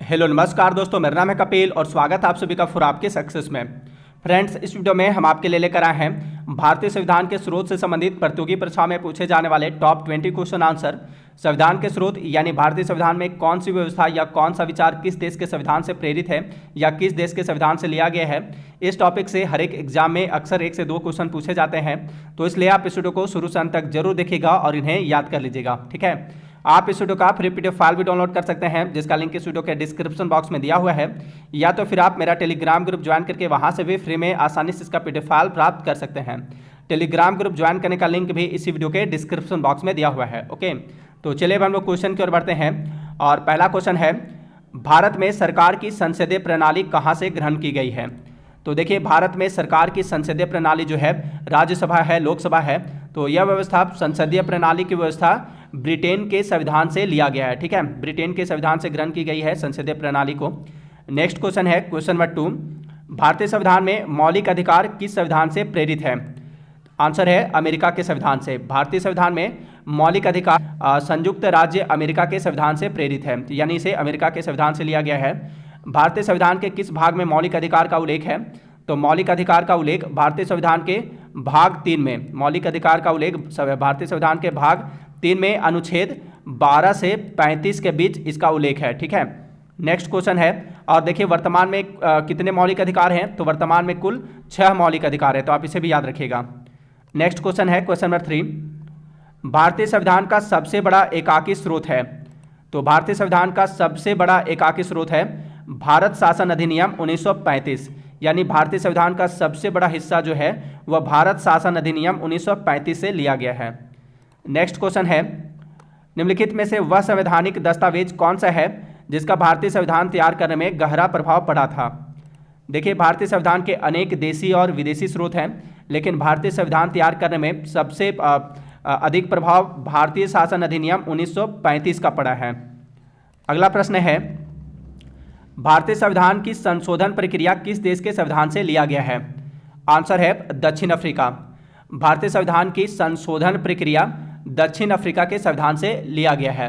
Hello नमस्कार दोस्तों, मेरा नाम है कपिल और स्वागत है आप सभी का फॉर आपके सक्सेस में। फ्रेंड्स, इस वीडियो में हम आपके लिए लेकर आए हैं भारतीय संविधान के स्रोत से संबंधित प्रतियोगी परीक्षा में पूछे जाने वाले टॉप 20 क्वेश्चन आंसर। संविधान के स्रोत यानी भारतीय संविधान में कौन सी व्यवस्था या कौन सा विचार किस देश के संविधान से प्रेरित है या किस देश के संविधान से लिया गया है। इस टॉपिक से हर एक एग्जाम में अक्सर 1 से 2 क्वेश्चन पूछे जाते हैं, तो इसलिए आप इस वीडियो को शुरू से अंत तक जरूर देखिएगा और इन्हें याद कर लीजिएगा। ठीक है, आप इस वीडियो का फ्री पीडीएफ फाइल भी डाउनलोड कर सकते हैं, जिसका लिंक इस वीडियो के डिस्क्रिप्शन बॉक्स में दिया हुआ है, या तो फिर आप मेरा टेलीग्राम ग्रुप ज्वाइन करके वहां से भी फ्री में आसानी से इसका पीडीएफ फाइल प्राप्त कर सकते हैं। टेलीग्राम ग्रुप ज्वाइन करने का लिंक भी इसी वीडियो के डिस्क्रिप्शन बॉक्स में दिया हुआ है। ओके, तो चलिए हम लोग क्वेश्चन की ओर बढ़ते हैं और पहला क्वेश्चन है, भारत में सरकार की संसदीय प्रणाली कहाँ से ग्रहण की गई है। तो देखिए, भारत में सरकार की संसदीय प्रणाली जो है राज्यसभा है, लोकसभा है, तो यह व्यवस्था संसदीय प्रणाली की व्यवस्था ब्रिटेन के संविधान से लिया गया है। ठीक है, ब्रिटेन के संविधान से ग्रहण की गई है संसदीय प्रणाली को। नेक्स्ट क्वेश्चन है क्वेश्चन नंबर 2, भारतीय संविधान में मौलिक अधिकार किस संविधान से प्रेरित है। आंसर है अमेरिका के संविधान से। भारतीय संविधान में मौलिक अधिकार संयुक्त राज्य अमेरिका के संविधान से प्रेरित है, यानी इसे अमेरिका के संविधान से लिया गया है। भारतीय संविधान के किस भाग में मौलिक अधिकार का उल्लेख है। तो मौलिक अधिकार का उल्लेख भारतीय संविधान के भाग 3 में, मौलिक अधिकार का उल्लेख भारतीय संविधान के भाग 3 में अनुच्छेद 12 से 35 के बीच इसका उल्लेख है। ठीक है, नेक्स्ट क्वेश्चन है, और देखिए वर्तमान में कितने मौलिक अधिकार हैं। तो वर्तमान में कुल 6 मौलिक अधिकार है, तो आप इसे भी याद रखिएगा। नेक्स्ट क्वेश्चन है क्वेश्चन नंबर 3, भारतीय संविधान का सबसे बड़ा एकाकी स्रोत है। तो भारतीय संविधान का सबसे बड़ा एकाकी स्रोत है भारत शासन अधिनियम 1935, यानी भारतीय संविधान का सबसे बड़ा हिस्सा जो है वह भारत शासन अधिनियम 1935 से लिया गया है। नेक्स्ट क्वेश्चन है, निम्नलिखित में से वह संवैधानिक दस्तावेज कौन सा है जिसका भारतीय संविधान तैयार करने में गहरा प्रभाव पड़ा था। देखिए, भारतीय संविधान के अनेक देशी और विदेशी स्रोत हैं, लेकिन भारतीय संविधान तैयार करने में सबसे अधिक प्रभाव भारतीय शासन अधिनियम 1935 का पड़ा है। अगला प्रश्न है, भारतीय संविधान की संशोधन प्रक्रिया किस देश के संविधान से लिया गया है। आंसर है दक्षिण अफ्रीका। भारतीय संविधान की संशोधन प्रक्रिया दक्षिण अफ्रीका के संविधान से लिया गया है।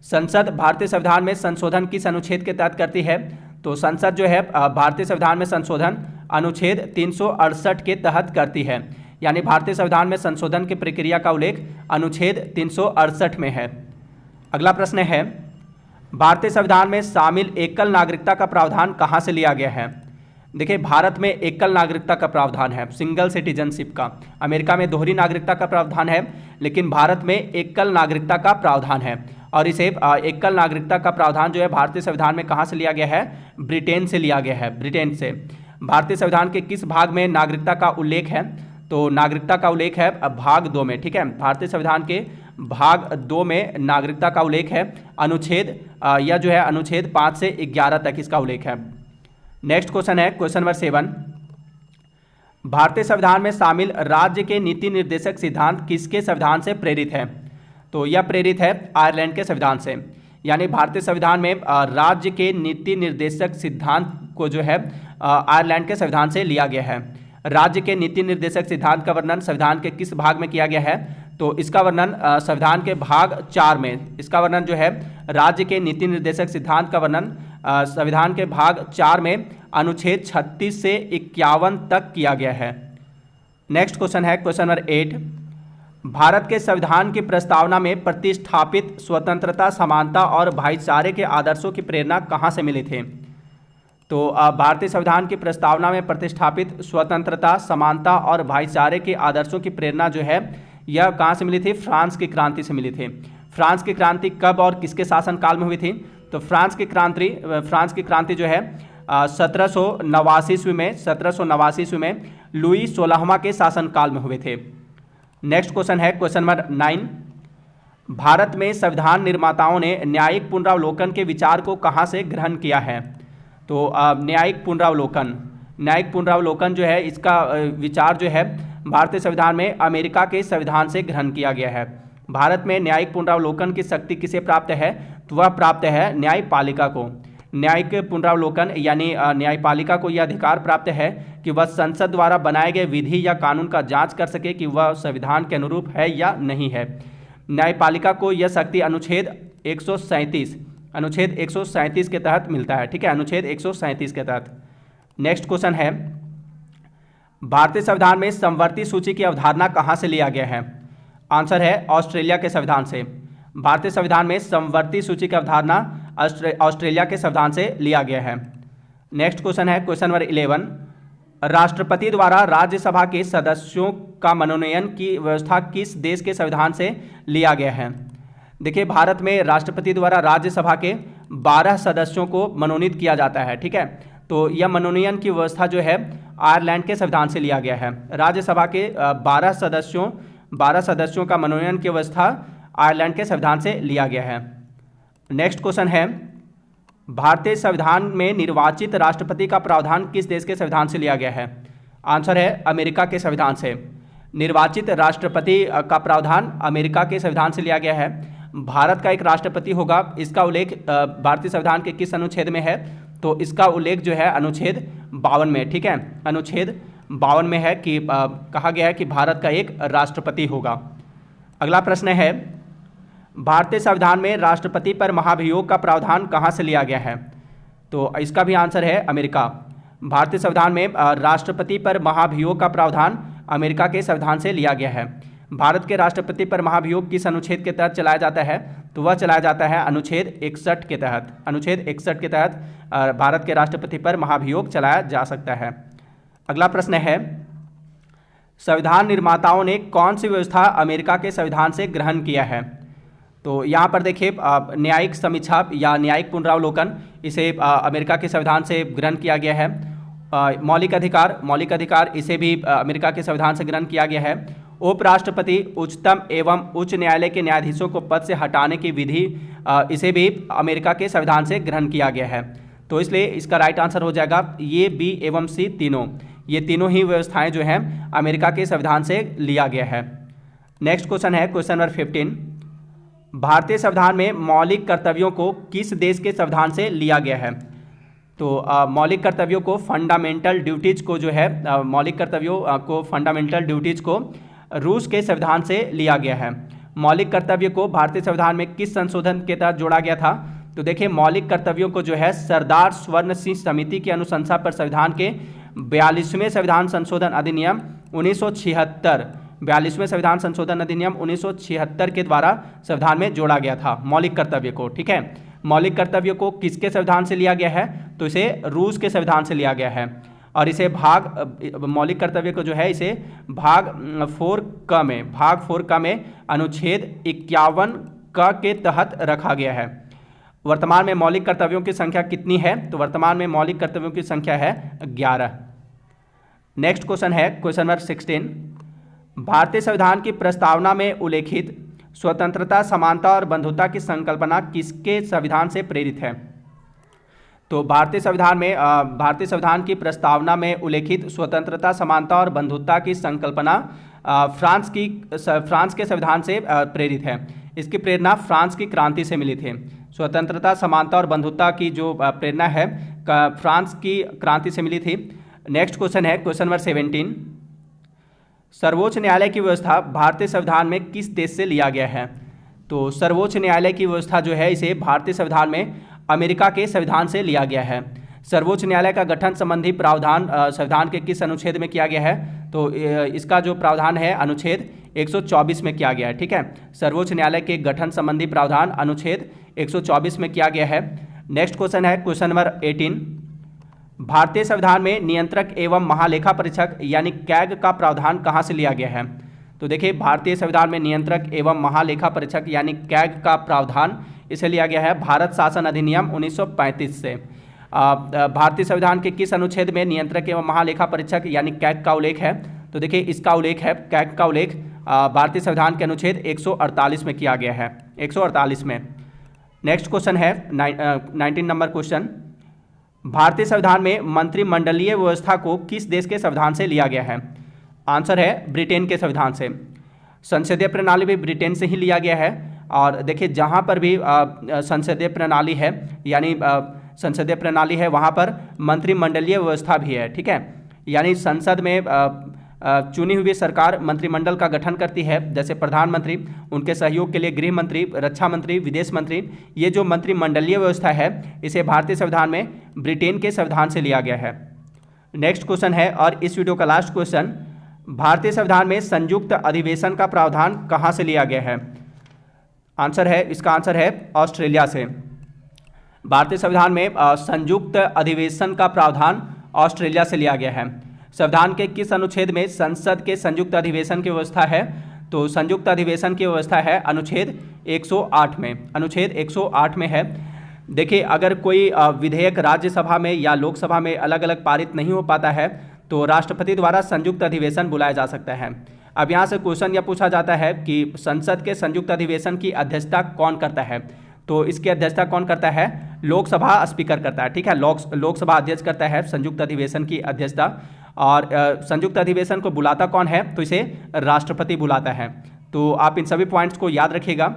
संसद भारतीय संविधान में संशोधन किस अनुच्छेद के तहत करती है। तो संसद जो है भारतीय संविधान में संशोधन अनुच्छेद 368 के तहत करती है, यानी भारतीय संविधान में संशोधन की प्रक्रिया का उल्लेख अनुच्छेद 368 में है। अगला प्रश्न है, भारतीय संविधान में शामिल एकल नागरिकता का प्रावधान कहाँ से लिया गया है। देखिए, भारत में एकल नागरिकता का प्रावधान है, सिंगल सिटीजनशिप का। अमेरिका में दोहरी नागरिकता का प्रावधान है, लेकिन भारत में एकल नागरिकता का प्रावधान है। और इसे एकल नागरिकता का प्रावधान जो है भारतीय संविधान में कहाँ से लिया गया है, ब्रिटेन से लिया गया है, ब्रिटेन से। भारतीय संविधान के किस भाग में नागरिकता का उल्लेख है। तो नागरिकता का उल्लेख है भाग 2 में। ठीक है, भारतीय संविधान के भाग 2 में नागरिकता का उल्लेख है, अनुच्छेद यह जो है अनुच्छेद 5 से 11 तक इसका उल्लेख है। नेक्स्ट क्वेश्चन है क्वेश्चन नंबर 7, भारतीय संविधान में शामिल राज्य के नीति निर्देशक सिद्धांत किसके संविधान से प्रेरित है। तो यह प्रेरित है आयरलैंड के संविधान से, यानी भारतीय संविधान में राज्य के नीति निर्देशक सिद्धांत को जो है आयरलैंड के संविधान से लिया गया है। राज्य के नीति निर्देशक सिद्धांत का वर्णन संविधान के किस भाग में किया गया है। तो इसका वर्णन संविधान के भाग 4 में, इसका वर्णन जो है राज्य के नीति निर्देशक सिद्धांत का वर्णन संविधान के भाग 4 में अनुच्छेद 36 से 51 तक किया गया है। नेक्स्ट क्वेश्चन है क्वेश्चन नंबर 8, भारत के संविधान की प्रस्तावना में प्रतिष्ठापित स्वतंत्रता, समानता और भाईचारे के आदर्शों की प्रेरणा कहाँ से मिली थी। तो भारतीय संविधान की प्रस्तावना में प्रतिष्ठापित स्वतंत्रता, समानता और भाईचारे के आदर्शों की प्रेरणा जो है यह कहाँ से मिली थी, फ्रांस की क्रांति से मिली थी। फ्रांस की क्रांति कब और किसके शासनकाल में हुई थी। तो फ्रांस की क्रांति जो है 1789 ईस्वी में लुई 16वां के शासनकाल में हुए थे। नेक्स्ट क्वेश्चन है क्वेश्चन नंबर 9, भारत में संविधान निर्माताओं ने न्यायिक पुनरावलोकन के विचार को कहाँ से ग्रहण किया है। तो न्यायिक पुनरावलोकन जो है इसका विचार जो है भारतीय संविधान में अमेरिका के संविधान से ग्रहण किया गया है। भारत में न्यायिक पुनरावलोकन की शक्ति किसे प्राप्त है। तो वह प्राप्त है न्यायपालिका को। न्यायिक पुनरावलोकन यानी न्यायपालिका को यह अधिकार प्राप्त है कि वह संसद द्वारा बनाए गए विधि या कानून का जांच कर सके कि वह संविधान के अनुरूप है या नहीं है। न्यायपालिका को यह शक्ति अनुच्छेद 137 अनुच्छेद 137 के तहत मिलता है, ठीक है, अनुच्छेद 137 के तहत। नेक्स्ट क्वेश्चन है, भारतीय संविधान में समवर्ती सूची की अवधारणा कहाँ से लिया गया है? आंसर है ऑस्ट्रेलिया के संविधान से। भारतीय संविधान में समवर्ती सूची की अवधारणा ऑस्ट्रेलिया के संविधान से लिया गया है। नेक्स्ट क्वेश्चन है क्वेश्चन नंबर 11, राष्ट्रपति द्वारा राज्यसभा के सदस्यों का मनोनयन की व्यवस्था किस देश के संविधान से लिया गया है? देखिए, भारत में राष्ट्रपति द्वारा राज्यसभा के 12 सदस्यों को मनोनीत किया जाता है, ठीक है। तो यह मनोनयन की व्यवस्था जो है आयरलैंड के संविधान से लिया गया है। राज्यसभा के 12 सदस्यों का मनोनयन की व्यवस्था आयरलैंड के संविधान से लिया गया है। नेक्स्ट क्वेश्चन है, भारतीय संविधान में निर्वाचित राष्ट्रपति का प्रावधान किस देश के संविधान से लिया गया है? आंसर है अमेरिका के संविधान से। निर्वाचित राष्ट्रपति का प्रावधान अमेरिका के संविधान से लिया गया है। भारत का एक राष्ट्रपति होगा, इसका उल्लेख भारतीय संविधान के किस अनुच्छेद में है? तो इसका उल्लेख जो है अनुच्छेद 52 में, ठीक है, अनुच्छेद 52 में है कि कहा गया है कि भारत का एक राष्ट्रपति होगा। अगला प्रश्न है, भारतीय संविधान में राष्ट्रपति पर महाभियोग का प्रावधान कहाँ से लिया गया है? तो इसका भी आंसर है अमेरिका। भारतीय संविधान में राष्ट्रपति पर महाभियोग का प्रावधान अमेरिका के संविधान से लिया गया है। भारत के राष्ट्रपति पर महाभियोग किस अनुच्छेद के तहत चलाया जाता है? तो वह चलाया जाता है अनुच्छेद 61 के तहत। अनुच्छेद 61 के तहत भारत के राष्ट्रपति पर महाभियोग चलाया जा सकता है। अगला प्रश्न है, संविधान निर्माताओं ने कौन सी व्यवस्था अमेरिका के संविधान से ग्रहण किया है? तो यहाँ पर देखिए, न्यायिक समीक्षा या न्यायिक पुनरावलोकन, इसे अमेरिका के संविधान से ग्रहण किया गया है। मौलिक अधिकार इसे भी अमेरिका के संविधान से ग्रहण किया गया है। उपराष्ट्रपति, उच्चतम एवं उच्च न्यायालय के न्यायाधीशों को पद से हटाने की विधि, इसे भी अमेरिका के संविधान से ग्रहण किया गया है। तो इसलिए इसका राइट आंसर हो जाएगा ए, बी एवं सी तीनों। ये तीनों ही व्यवस्थाएं जो हैं अमेरिका के संविधान से लिया गया है। नेक्स्ट क्वेश्चन है क्वेश्चन नंबर 15, भारतीय संविधान में मौलिक कर्तव्यों को किस देश के संविधान से लिया गया है? तो मौलिक कर्तव्यों को फंडामेंटल ड्यूटीज को जो है मौलिक कर्तव्यों को फंडामेंटल ड्यूटीज को रूस के संविधान से लिया गया है। मौलिक कर्तव्य को भारतीय संविधान में किस संशोधन के तहत जोड़ा गया था? तो देखिए, मौलिक कर्तव्यों को जो है सरदार स्वर्ण सिंह समिति की अनुशंसा पर संविधान के 42वें संविधान संशोधन अधिनियम 1976 42वें संविधान संशोधन अधिनियम 1976 के द्वारा संविधान में जोड़ा गया था मौलिक कर्तव्य को, ठीक है। मौलिक कर्तव्य को किसके संविधान से लिया गया है? तो इसे रूस के संविधान से लिया गया है। और इसे मौलिक कर्तव्य को जो है इसे भाग 4 क में अनुच्छेद 51 क के तहत रखा गया है। वर्तमान में मौलिक कर्तव्यों की संख्या कितनी है? तो वर्तमान में मौलिक कर्तव्यों की संख्या है 11। नेक्स्ट क्वेश्चन है क्वेश्चन नंबर 16, भारतीय संविधान की प्रस्तावना में उल्लेखित स्वतंत्रता, समानता और बंधुता की संकल्पना किसके संविधान से प्रेरित है? तो भारतीय संविधान की प्रस्तावना में उल्लेखित स्वतंत्रता, समानता और बंधुता की संकल्पना फ्रांस के संविधान से प्रेरित है। इसकी प्रेरणा फ्रांस की क्रांति से मिली थी। स्वतंत्रता, समानता और बंधुता की जो प्रेरणा है फ्रांस की क्रांति से मिली थी। नेक्स्ट क्वेश्चन है क्वेश्चन नंबर 17, सर्वोच्च न्यायालय की व्यवस्था भारतीय संविधान में किस देश से लिया गया है? तो सर्वोच्च न्यायालय की व्यवस्था जो है इसे भारतीय संविधान में अमेरिका के संविधान से लिया गया है। सर्वोच्च न्यायालय का गठन संबंधी प्रावधान संविधान के किस अनुच्छेद में किया गया है? तो इसका जो प्रावधान है अनुच्छेद 124 में किया गया है, ठीक है। सर्वोच्च न्यायालय के गठन संबंधी प्रावधान अनुच्छेद 124 में किया गया है। नेक्स्ट क्वेश्चन है क्वेश्चन नंबर 18, भारतीय संविधान में नियंत्रक एवं महालेखा परीक्षक यानी कैग का प्रावधान कहाँ से लिया गया है? तो देखिए, भारतीय संविधान में नियंत्रक एवं महालेखा परीक्षक यानी कैग का प्रावधान इसे लिया गया है भारत शासन अधिनियम 1935 से। भारतीय संविधान के किस अनुच्छेद में नियंत्रक एवं महालेखा परीक्षक यानी कैग का उल्लेख है? तो देखिए, इसका उल्लेख है, कैग का उल्लेख भारतीय संविधान के अनुच्छेद 148 में किया गया है, 148 में। नेक्स्ट क्वेश्चन है 19 नंबर क्वेश्चन, भारतीय संविधान में मंत्रिमंडलीय व्यवस्था को किस देश के संविधान से लिया गया है? आंसर है ब्रिटेन के संविधान से। संसदीय प्रणाली भी ब्रिटेन से ही लिया गया है। और देखिए, जहाँ पर भी संसदीय प्रणाली है यानी संसदीय प्रणाली है वहाँ पर मंत्रिमंडलीय व्यवस्था भी है, ठीक है। यानी संसद में चुनी हुई सरकार मंत्रिमंडल का गठन करती है, जैसे प्रधानमंत्री, उनके सहयोग के लिए गृह मंत्री, रक्षा मंत्री, विदेश मंत्री। ये जो मंत्रिमंडलीय व्यवस्था है इसे भारतीय संविधान में ब्रिटेन के संविधान से लिया गया है। नेक्स्ट क्वेश्चन है और इस वीडियो का लास्ट क्वेश्चन, भारतीय संविधान में संयुक्त अधिवेशन का प्रावधान कहाँ से लिया गया है? इसका आंसर है ऑस्ट्रेलिया से। भारतीय संविधान में संयुक्त अधिवेशन का प्रावधान ऑस्ट्रेलिया से लिया गया है। संविधान के किस अनुच्छेद में संसद के संयुक्त अधिवेशन की व्यवस्था है? तो संयुक्त अधिवेशन की व्यवस्था है अनुच्छेद 108 में। अनुच्छेद 108 में है। देखिए, अगर कोई विधेयक राज्यसभा में या लोकसभा में अलग अलग पारित नहीं हो पाता है तो राष्ट्रपति द्वारा संयुक्त अधिवेशन बुलाया जा सकता है। अब यहाँ से क्वेश्चन यह पूछा जाता है कि संसद के संयुक्त अधिवेशन की अध्यक्षता कौन करता है? तो इसकी अध्यक्षता कौन करता है? लोकसभा स्पीकर करता है। ठीक है, लोकसभा अध्यक्ष करता है संयुक्त अधिवेशन की अध्यक्षता। और संयुक्त अधिवेशन को बुलाता कौन है? तो इसे राष्ट्रपति बुलाता है। तो आप इन सभी पॉइंट्स को याद रखिएगा।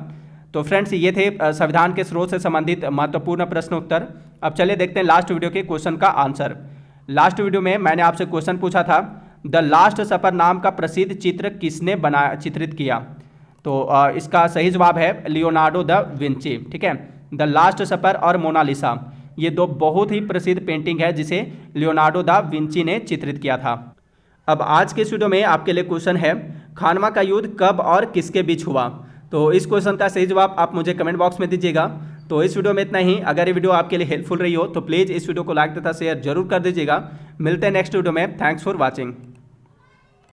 तो फ्रेंड्स, ये थे संविधान के स्रोत से संबंधित महत्वपूर्ण प्रश्न उत्तर। अब चलिए देखते हैं लास्ट वीडियो के क्वेश्चन का आंसर। लास्ट वीडियो में मैंने आपसे क्वेश्चन पूछा था, द लास्ट सपर नाम का प्रसिद्ध चित्र किसने चित्रित किया? तो इसका सही जवाब है लियोनार्डो दा विंची। ठीक है, द लास्ट सपर और मोनालिसा, ये दो बहुत ही प्रसिद्ध पेंटिंग है जिसे लियोनार्डो दा विंची ने चित्रित किया था। अब आज के इस वीडियो में आपके लिए क्वेश्चन है, खानवा का युद्ध कब और किसके बीच हुआ? तो इस क्वेश्चन का सही जवाब आप मुझे कमेंट बॉक्स में दीजिएगा। तो इस वीडियो में इतना ही। अगर ये वीडियो आपके लिए हेल्पफुल रही हो तो प्लीज़ इस वीडियो को लाइक तथा शेयर जरूर कर दीजिएगा। मिलते हैं नेक्स्ट वीडियो में। Thanks for watching.